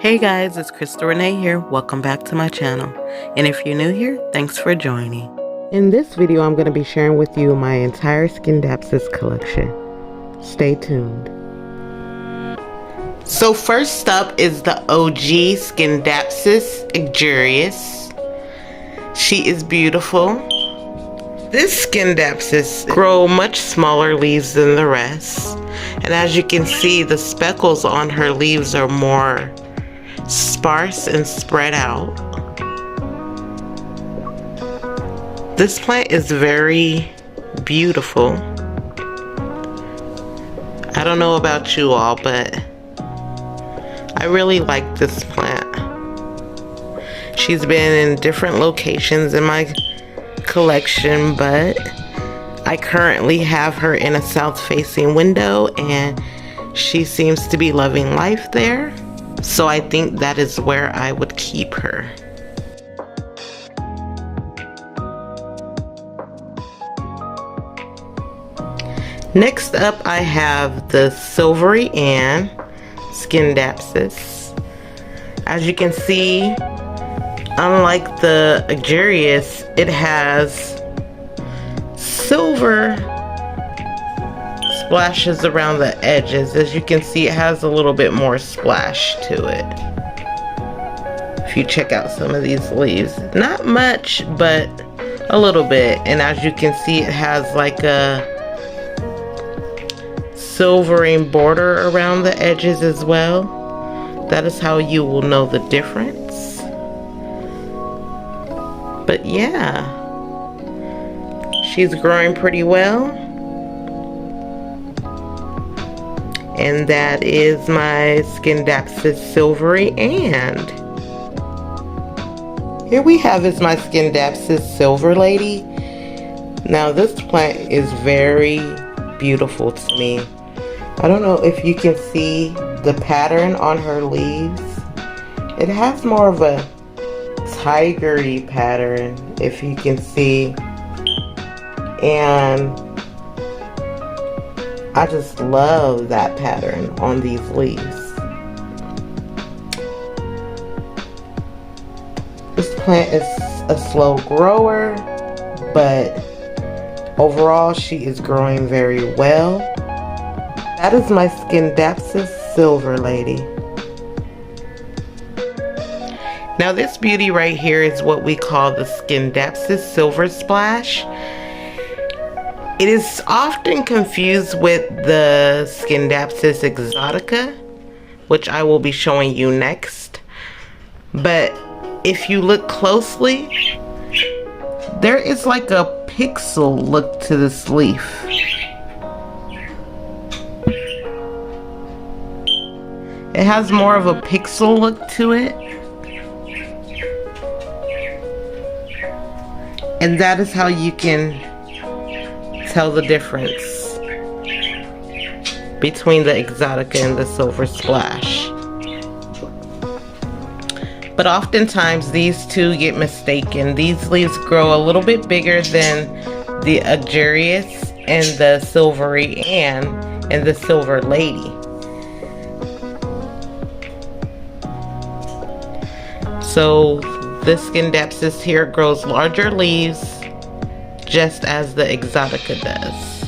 Hey guys, it's CrystalRenèe here. Welcome back to my channel. And if you're new here, thanks for joining. In this video, I'm going to be sharing with you my entire Scindapsus collection. Stay tuned. So first up is the OG Scindapsus luxurious. She is beautiful. This Scindapsus grow much smaller leaves than the rest. And as you can see, the speckles on her leaves are more sparse and spread out. This plant is very beautiful. I don't know about you all, but I really like this plant. She's been in different locations in my collection, but I currently have her in a south-facing window and she seems to be loving life there. So I think that is where I would keep her. Next up, I have the Silvery Ann Scindapsus. As you can see, unlike the luxurious, it has silver splashes around the edges. As you can see, it has a little bit more splash to it. If you check out some of these leaves, not much, but a little bit. And as you can see, it has like a silvering border around the edges as well. That is how you will know the difference. But yeah, she's growing pretty well. And that is my Scindapsus Silvery Ann. Here we have is my Scindapsus Silver Lady. Now this plant is very beautiful to me. I don't know if you can see the pattern on her leaves. It has more of a tigery pattern, if you can see. And I just love that pattern on these leaves. This plant is a slow grower, but overall she is growing very well. That is my Scindapsus Silver Lady. Now this beauty right here is what we call the Scindapsus Silver Splash. It is often confused with the Scindapsus exotica, which I will be showing you next. But if you look closely, there is like a pixel look to this leaf. It has more of a pixel look to it. And that is how you can tell the difference between the exotica and the silver splash. But oftentimes these two get mistaken. These leaves grow a little bit bigger than the luxurious and the Silvery Ann and the Silver Lady. So this Scindapsus here grows larger leaves just as the exotica does.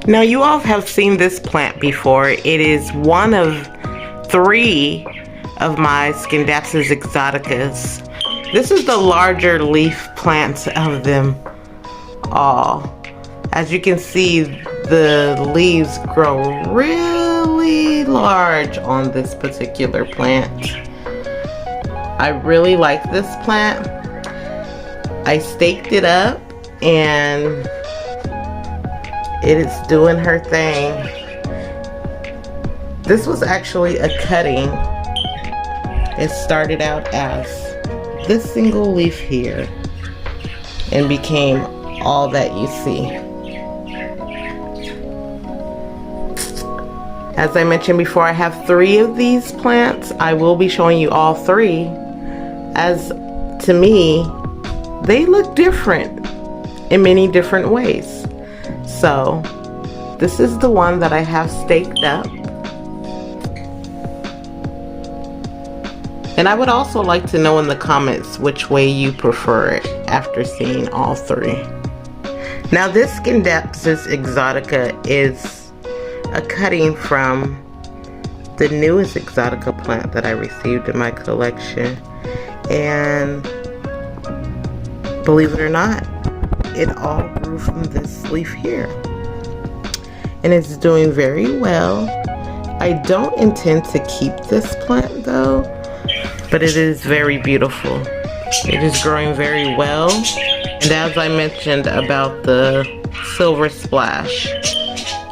Now you all have seen this plant before. It is one of 3 of my Scindapsus exoticas. This is the larger leaf plant of them all. As you can see, the leaves grow really large on this particular plant. I really like this plant. I staked it up and it is doing her thing. This was actually a cutting. It started out as this single leaf here and became all that you see. As I mentioned before, I have 3 of these plants. I will be showing you all 3. As to me, they look different in many different ways. So this is the one that I have staked up. And I would also like to know in the comments which way you prefer it after seeing all three. Now this Scindapsus exotica is a cutting from the newest exotica plant that I received in my collection. And believe it or not, it all grew from this leaf here. And it's doing very well. I don't intend to keep this plant though, but it is very beautiful. It is growing very well. And as I mentioned about the silver splash,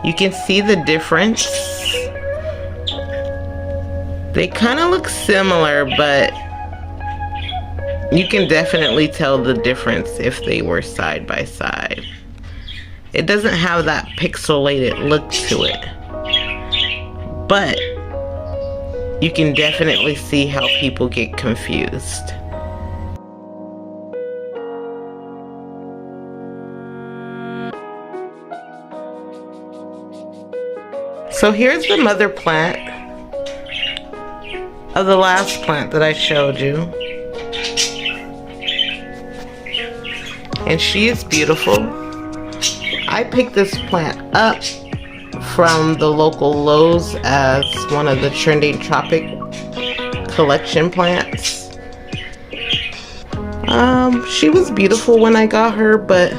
you can see the difference. They kind of look similar, but you can definitely tell the difference if they were side by side. It doesn't have that pixelated look to it, but you can definitely see how people get confused. So here's the mother plant of the last plant that I showed you. And she is beautiful. I picked this plant up from the local Lowe's as one of the trending tropic collection plants. She was beautiful when I got her, but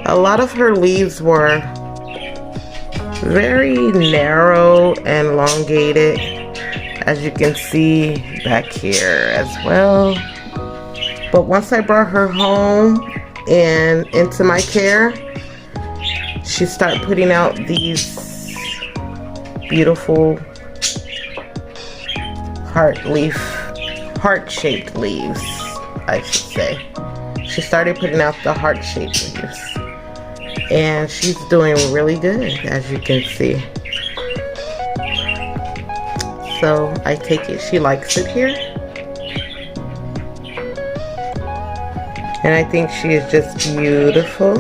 a lot of her leaves were very narrow and elongated, as you can see back here as well. But once I brought her home and into my care, she started putting out these beautiful heart-shaped leaves, I should say. She started putting out the heart-shaped leaves. And she's doing really good, as you can see. So I take it she likes it here. And I think she is just beautiful.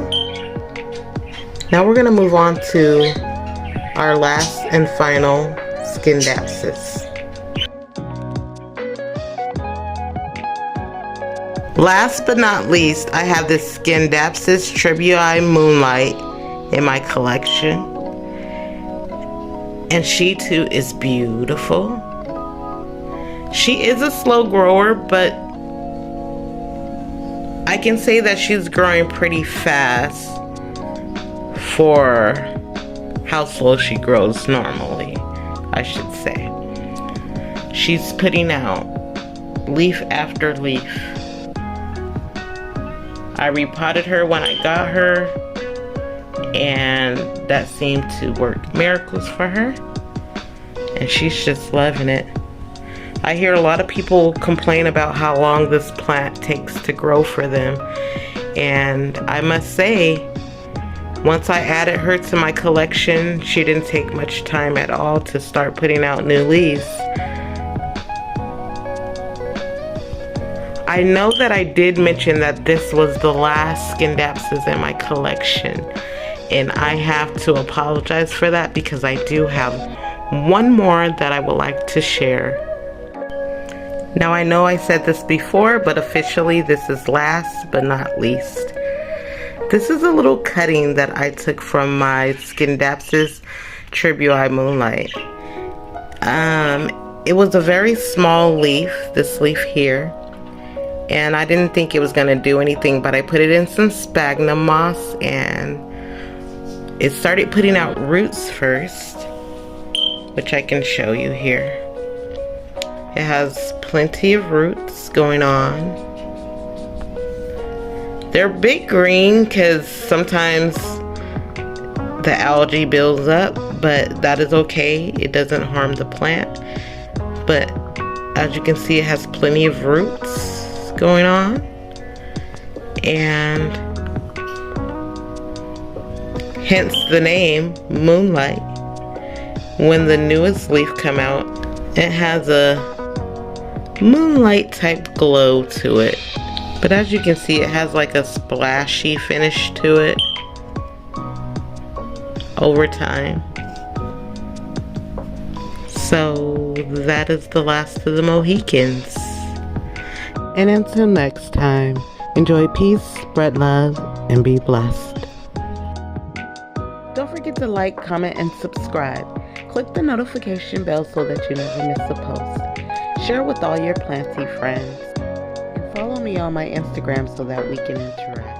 Now we're going to move on to our last and final Scindapsus. Last but not least, I have this Scindapsus Tribui Moonlight in my collection. And she too is beautiful. She is a slow grower, but I can say that she's growing pretty fast for how slow she grows normally, I should say. She's putting out leaf after leaf. I repotted her when I got her, and that seemed to work miracles for her, and she's just loving it. I hear a lot of people complain about how long this plant takes to grow for them, and I must say, once I added her to my collection, she didn't take much time at all to start putting out new leaves. I know that I did mention that this was the last Scindapsus in my collection, and I have to apologize for that because I do have one more that I would like to share. Now I know I said this before, but officially this is last but not least. This is a little cutting that I took from my Scindapsus Tribui Moonlight. It was a very small leaf, this leaf here, and I didn't think it was going to do anything, but I put it in some sphagnum moss and it started putting out roots first, which I can show you here. It has plenty of roots going on. They're a bit green because sometimes the algae builds up, but that is okay. It doesn't harm the plant. But as you can see, it has plenty of roots going on, and hence the name Moonlight. When the newest leaf come out, it has a moonlight type glow to it, But as you can see, it has like a splashy finish to it over time. So that is the last of the Mohicans. And until next time, enjoy peace, spread love, and be blessed. Don't forget to like, comment, and subscribe. Click the notification bell so that you never miss a post. Share with all your planty friends. And follow me on my Instagram so that we can interact.